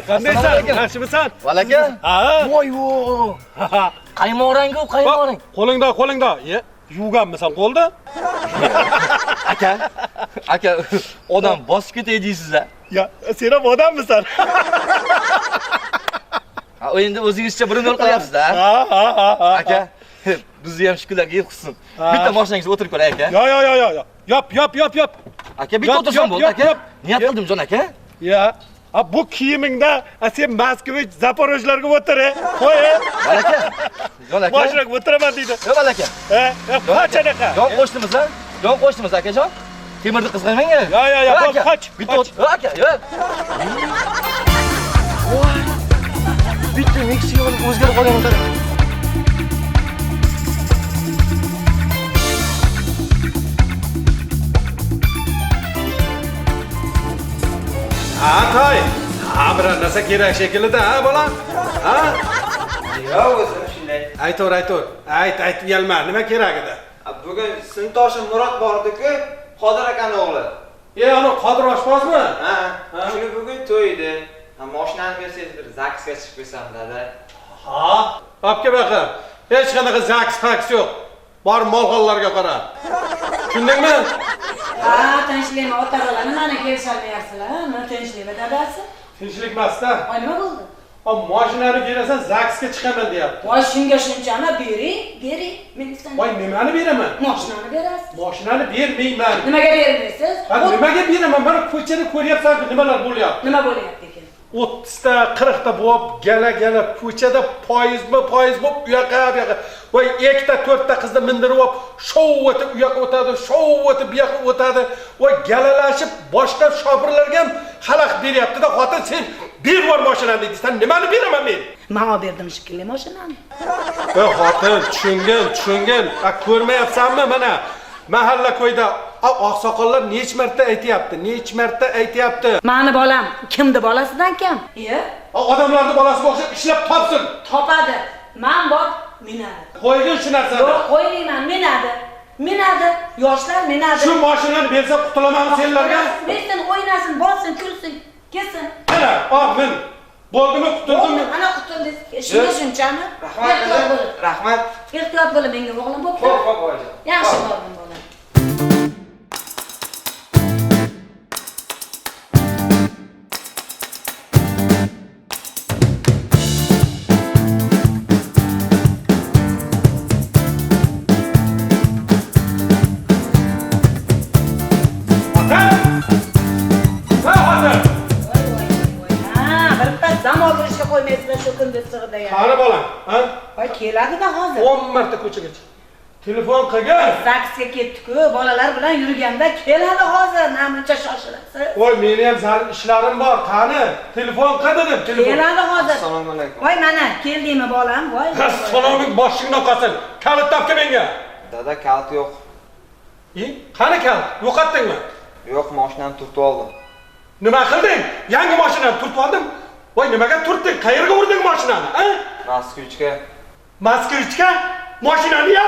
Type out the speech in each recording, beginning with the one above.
qandaysan? Yaxshimisan? Valaka? Ha. Voy-voy. Qaymoqrang-ku, qaymoqrang. Qo'lingda. Yuvganmisan qo'lda? Aka, odam bosib ketay deysiz-a? Ya, sen ham odammisan? Ha, endi o'zingizcha birini yo'l qilyapsiz-da. Ha. Aka, bizni ham shukurlarga yetqizsin. Bitta mashinangizga o'tirib ko'ray aka. Yo. Yop. Aka, bitta o'tirsam bo'ldi aka. Niyat qildim jon aka. Ya. Bu kiyimingda sen Moskvich, Zaporojlarga o'tir. Qo'y. Valaka. Jon aka. Mashinaga o'tiraman deydi. Yo'q valaka. Qachanaqa? Jon qo'shdimiz-a? Jon qo'shdimiz akajon. Temirni qizg'amang. Yo, qoch. Bitta aka, yo'q. Voy. Bitta Meksikaning o'zgarib qolgan qarang. Toy. Bir narsa kerak shekilli-da, bolam. Yo'q, o'zim shunday. Aytor. Ayt, uyalma. Nima kerak edi? Bugun sinfdoshim Murod bordi-ku, Qodir akaning o'g'li. Ana Qodir oshpozmi? Ha. Shuni bugun to'ydi. Mashinani bersangiz bir zaksga chiqib qo'ysam, dada. Obke baqa. Hech qanaqa zaks yo'q. Bor molxonlarga qara. Tushundingmi? Tinchlikmi ota-bola, nimani kelishmayapsizlar? Nima tinchlikmi dadasi? Tinchlik emas-da. Nima bo'ldi? Mashinani berasan, zaksga chiqaman deyapti. Voy, shunga shunchami bering. Men istam. Voy, nimani beraman? Mashinani berasiz. Mashinani bermayman. Nimaga bermaysiz? Nimaga beraman? Mana ko'chada ko'ryapsan-ku, nimalar bo'lyapti? Nima bo'lyapti ekan? 30 ta, 40 ta bo'lib, gala ko'chada poyiz bo'lib, u yoqqa. Voy, 2 ta, 4 ta qizni mindirib olib, shov o'tib u yoqqa o'tadi, shov o'tib bu yoqqa o'tadi. Voy, galalashib boshqa shofirlarga ham xalaq beryapti-da, xotin sen bervor mashinani deysan, nimani beraman men? Men berdim shekilli mashinani. Xotin, tushungan. Ko'rmayapsanmi mana? Mahalla ko'yda oqsoqollar nech marta aytayapti. Mani bolam kimdi bolasidan kim? Odamlarning bolasiga o'xshab ishlab topsin. Topadi. Men bor, minadi. Qo'ygin shu narsani. Yo'q, qo'ymayman, minadi. Yoshlar minadi. Shu mashinani bersa qutulaman senlarga. Bersin, o'ynasin, bossin, kulsin, kelsin. Mana, min. Bo'ldimi, qutuldimmi? Ana qutuldingiz. Shunga shunchami? Rahmat. Ehtiyot bo'ling menga o'g'lim bo'pti. Xo'p, oyijon. Yaxshi bordim bolam. Qani bolam, Voy, keladi-da hozir. 10 marta ko'chaga chiq. Telefon qilgan. Zaksga ketdi-ku, bolalar bilan yurganda keladi hozir, namuncha shoshilasiz. Voy, meni ham zarur ishlarim bor. Qani, telefon qildim, telefon. Keladi hozir. Assalomu alaykum. Voy, mana, keldingmi bolam? Voy. Assalomu boshingdan qolsin. Kalit topga menga. Dada, kalit yo'q. Qani kalit? Yo'qotdingmi? Yo'q, mashinani turtib oldim. Nima qilding? Yangi mashinani turtib oldim. Voy, nimaga turtding? Qayerga urding mashinani? Moskvichga? Mashinani ya?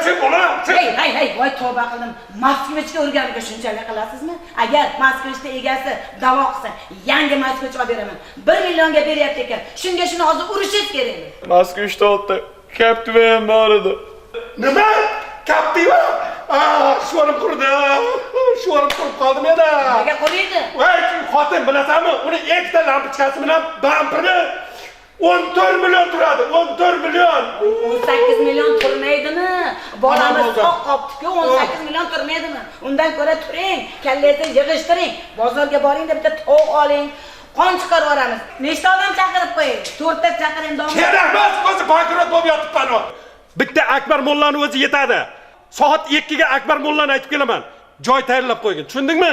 Sen bolam, sen. Hey, voy, tavba qildim. Moskvichga urganiga shunchalik qilasizmi? Agar Moskvichning egasi da'vo qilsa, yangi Moskvich olib beraman. 1 millionga beryapti ekan. Shunga shuni hozir urishingiz kerakmi? Moskvichda oldi. Kaptiva ham bor edi. Nima? Kaptiva? Sho'rim qurdi. Sho'rim qurib qoldim edi. Nega quriydi? Voy, xotin bilasanmi? Uni ikkita lampochkasi bilan bampini 14 million turadi. 14 million. 18 million turmaydimi? Bolamiz soq qopdi-ku, 18 million turmaydimi? Undan ko'ra turing, kallangizni yig'ishtiring. Bozorga boring-da bitta tovuq oling. Qon chiqarib olamiz. Nechta odam chaqirib qo'ying? 4 ta chaqiring domla. Kerak emas, o'zi bankrot bo'lib yotibman. Bitta Akbar mollani o'zi yetadi. Soat 2 ga Akbar mollani aytib kelaman. Joy tayyorlab qo'ygin. Tushundingmi?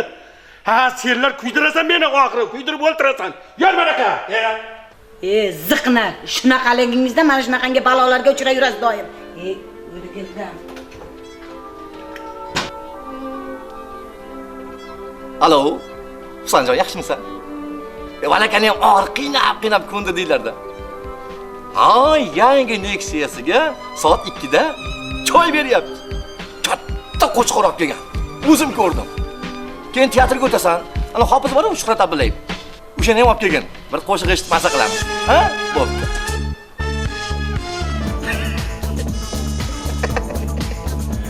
Senlar kuydirasan meni, oxiri kuydirib o'ltirasan. Yur manaqa. Ziqna, shunaqaligingizda mana shunaqangi balolarga uchrayurasiz doim. O'rgildim. Alo, Husanjon, yaxshimisan? Valakani ham og'ir qiynab ko'ndi deylardi. Yangi Nexia'siga soat 2 da choy beryapti. Katta qo'chqor olib kelgan. O'zim ko'rdim. Keyin teatrga o'tasan. Ana hofiz bor-ku, Shuhrat Abdullayev. O'shani ham olib kelgin. Bir qo'shiq eshitib maza qilamiz. Ha? Bo'pti.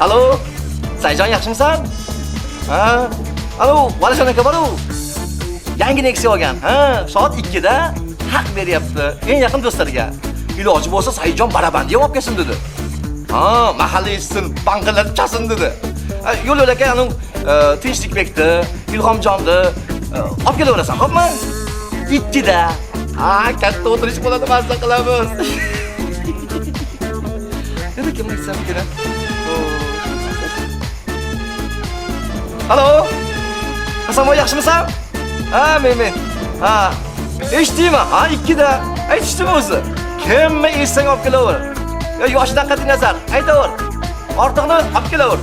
Alo, Sayjon yaxshimisan? Ha? Alo, Valijon aka boru. Yangi Nexia olgan. Ha, soat 2 da haq beryapti. Eng yaqin do'stlariga. Iloji bo'lsa Sayjon barabandiga olib kelsin dedi. Ha, mahalla eshitsin, banqillatib chasin dedi. Yo'l aka, anu Tinchlikbekni, Ilhomjonni olib kelaverasan, xo'pmi? 2 da. Ha, katta o'tirish bo'ladi, mazza qilamiz. Nima kim aytsam kerak? Alo. Hasanboy yaxshimisan? Ha, men. Ha. Eshitdingmi? Ha, 2 da. Aytishdimi o'zi? Kimni eshitsang olib kelaver. Yoshidan qat'iy nazar, aytaver. Ortiqni olib kelaver.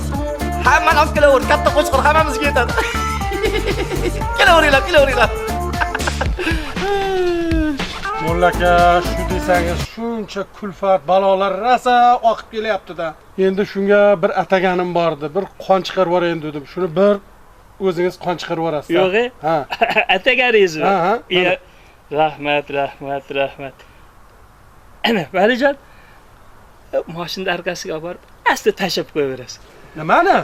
Hammani olib kelaver. Katta qo'chqor hammamizga yetadi. Kelaveringlar. Molla aka, shu desangiz shuncha kulfat, balolar rosa oqib kelyapti-da. Endi shunga bir ataganim bordi. Bir qon chiqarib yuborayin dedim. Shuni bir o'zingiz qon chiqarib yuborasiz. Yo'q, ha. Atagaringizmi? Ha. Rahmat. Ana, Valijon. Mashina arkasiga olib borib, asta tashab qo'yaverasiz. Nimani?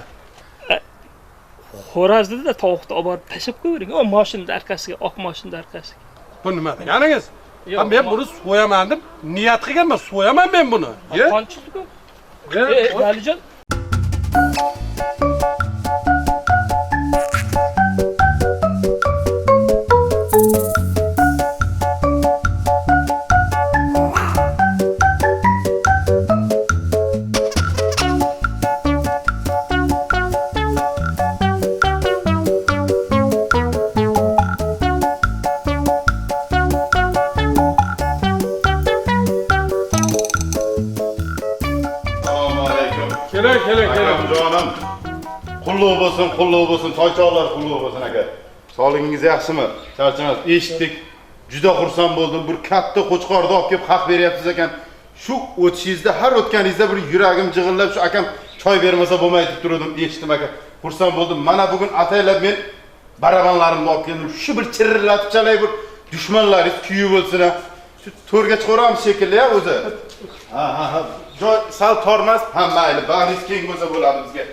Xo'razni-da tovuqni olib borib tashab qo'yavering. O mashina arkasiga, oq mashina arkasiga. Bu nima deganingiz? Men buni so'yaman deb niyat qilganman, so'yaman men buni. Qon chiqdi-ku. Valijon. Keling. Jonim. Qulluq bo'lsin, toychoqlar qulluq bo'lsin aka. Sog'ligingiz yaxshimi? Charchamas. Eshitdik. Juda xursand bo'ldim. Bir katta qo'chqorni olib kelib haq beryapsiz ekan. Shu o'tishingizda, har o'tganingizda bir yuragim jig'illab, shu akam choy bermasa bo'lmaydi deb turdim, eshitdim aka. Xursand bo'ldim. Mana bugun ataylab men barabanlarimni olib keldim. Shu bir chirillatib chalay, bir dushmanlaringiz kuyi bo'lsin. Shu to'rga chiqaramiz shekilli ya o'zi. Ha. Joy sal tormas, ha mayli, bag'ringiz keng bo'lsa bo'ladi bizga.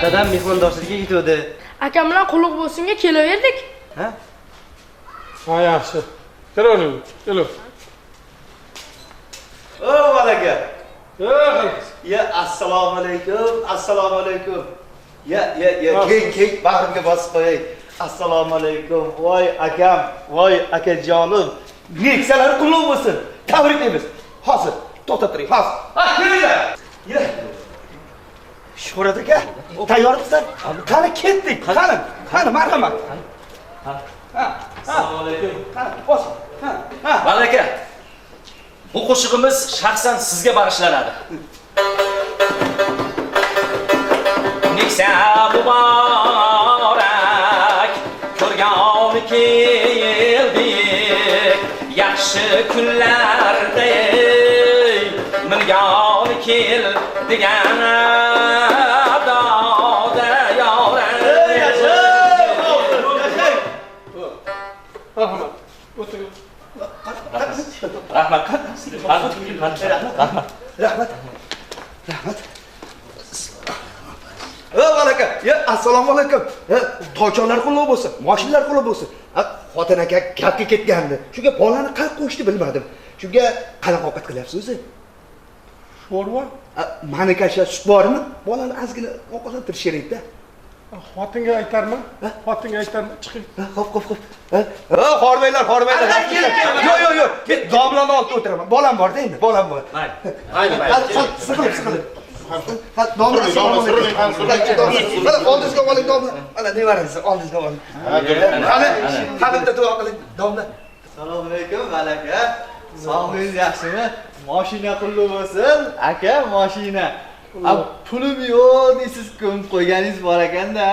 Dadam mehmondoshlikka ketdi. Akam bilan qulluq bo'lsinga kelaverdik. Ha? Ha, yaxshi. Keling. O, malaka. Ya, Assalomu alaykum. Ya, keng bag'rimga bosib qo'yay. Assalomu alaykum. Voy akam, voy akajonim. Neksiyalar qulluq bo'lsin. Tabriklaymiz. Hozir, to'xtab turing. Hozir. Ha, kelinglar. Ya. Shuhrat aka, tayyormisiz? Qani ketdik. Qani marhamat. Assalomu alaykum. Qani, bos. Malaka. Bu qo'shig'imiz shaxsan sizga bag'ishlanadi. Nexia muborak, ko'rgani keldik. Yaxshi kunlarda mingani kel degan Rahmat. Malaka. Ya, assalomu alaykum. Toychoqlar qulluq bo'lsin, mashinalar qulluq bo'lsin. Xotin aka gapga ketgandi. Shunga bolani qayerga qo'yishni bilmadim. Shunga qanaqa ovqat qilyapsiz o'zi? sho'rva? Maniki shu sut bormi? Bolani ozgina ovqatlantirish kerak-da. Xotinga aytarman. Chiqing. Xo'p. Hormaylar. Yo'q. Men domlani oldida o'tiraman. Bolam bor-da endi, bolam bor. Mayli. Siqilib. Domla. Oldingizga oling domla. Mana nevarangiz oldingizga oling. Qani bitta duo qiling domla. Assalomu alaykum, malaka. Sog'ligingiz yaxshimi? Mashina qulluq bo'lsin. Aka, mashina. Pulim yo'q deysiz, ko'mib qo'yganingiz bor ekanda.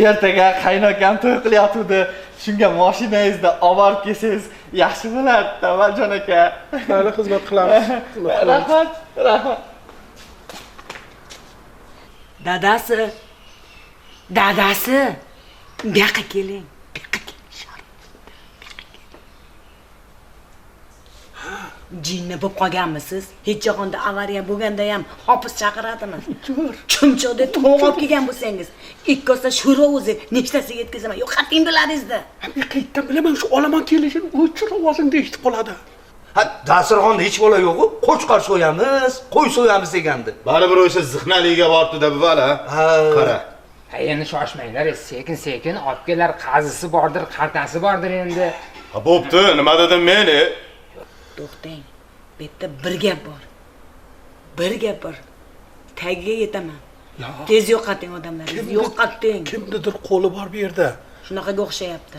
Ertaga qaynokam to'y qilyapti. Shunga mashinangizda olib borib kelsangiz yaxshi bo'lardi, Tavaljon aka. Mayli, xizmat qilamiz. Rahmat, rahmat. Dadasi. Bu yoqqa keling. Jinni bo'lib qolganmisiz? Hech yo'g'onda avariya bo'lganda ham hofiz chaqiradimi? Chumchoqda to'g'ri olib kelgan bo'lsangiz, ikki kosa sho'rva o'zi nechtasiga yetkazaman? Yo'q, qat'ing biladingizda. Qayerdan bilaman shu olomon kelishini o'chir ovozingni eshitib qoladi. Ha, dasturxonda hech bola yo'q-ku. Qo'chqor so'yamiz, qo'y so'yamiz degandi. Baribir o'sha ziqnaliga bordi-da buvala. Qara. Endi shoshmanglar, sekin olib kelar, qazisi bordir, qartasi bordir endi. Ha, bo'pti, nima dedim men? To'xtang. Bu yerda bir gap bor. Tagiga yetaman. Tez yo'qoting odamlaringizni, yo'qoting. Kimnidir qo'li bor bu yerda. Shunaqaga o'xshayapti.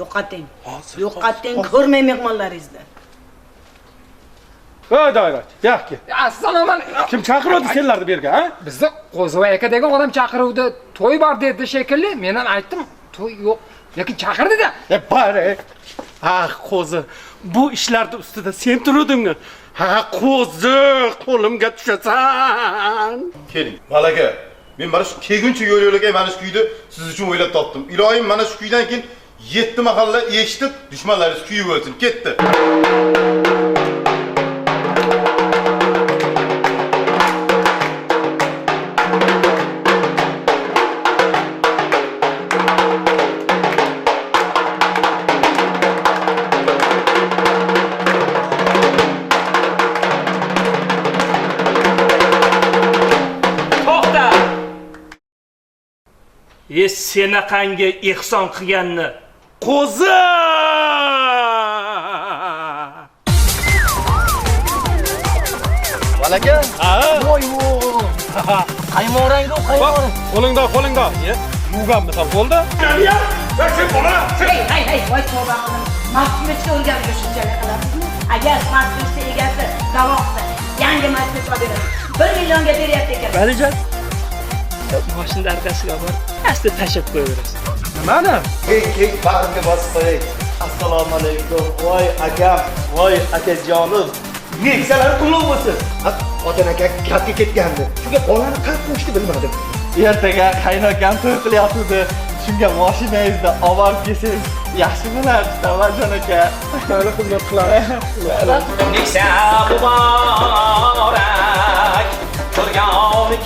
Yo'qoting. Yo'qoting, ko'rmay mehmonlaringizni. Voy doirachi, yo'qki. Assalomu alaykum. Kim chaqirdi senlarni bu yerga, ha? Bizni Qo'zvoy aka degan odam chaqiruvdi. To'y bor dedi shekilli. Men ham aytdim, to'y yo'q, lekin chaqirdi-da. Bari. Ha, qo'zi. Bu ishlarda ustida sen turuvdingmi? Ha, qo'zi, qo'limga tushasan. Keling, malaka. Men mana shu kelguncha yo'l-yo'laga mana shu kuyni siz uchun o'ylab topdim. Iloyim, mana shu kuydan keyin 7 mahalla eshitib, dushmanlaringiz kuyib o'lsin. Ketdi. Senaqangi ehson qilganni qo'zi! Malaka? Voy. Qaymorangda, qaymorang. Qo'lingda. Yuvganmisan bo'ldi? Hey, voy tavba qilin. Masjidga o'rganishga shunchalik qilasizmi? Agar masjidning egasi davoqsa, yangi masjid beradi. 1 millionga beryapti ekan. Valijon, mashina arkasiga borib, asta tashab qo'yaverasiz. Nimani? Kek bag'rimga bosib qo'yay. Assalomu alaykum. Voy akam, voy akajonim. Neksalar qulluq bo'lsin. Ota aka katta ketgandi. Shunga bolani qanday qo'yishni bilmadim. Ertaga qaynokam to'y qilyapti. Shunga mashinangizda olib borib kelsangiz yaxshi bo'lardi, Tavaljon aka. Mayli, xizmat qilamiz. Neksa muborak, ko'rgani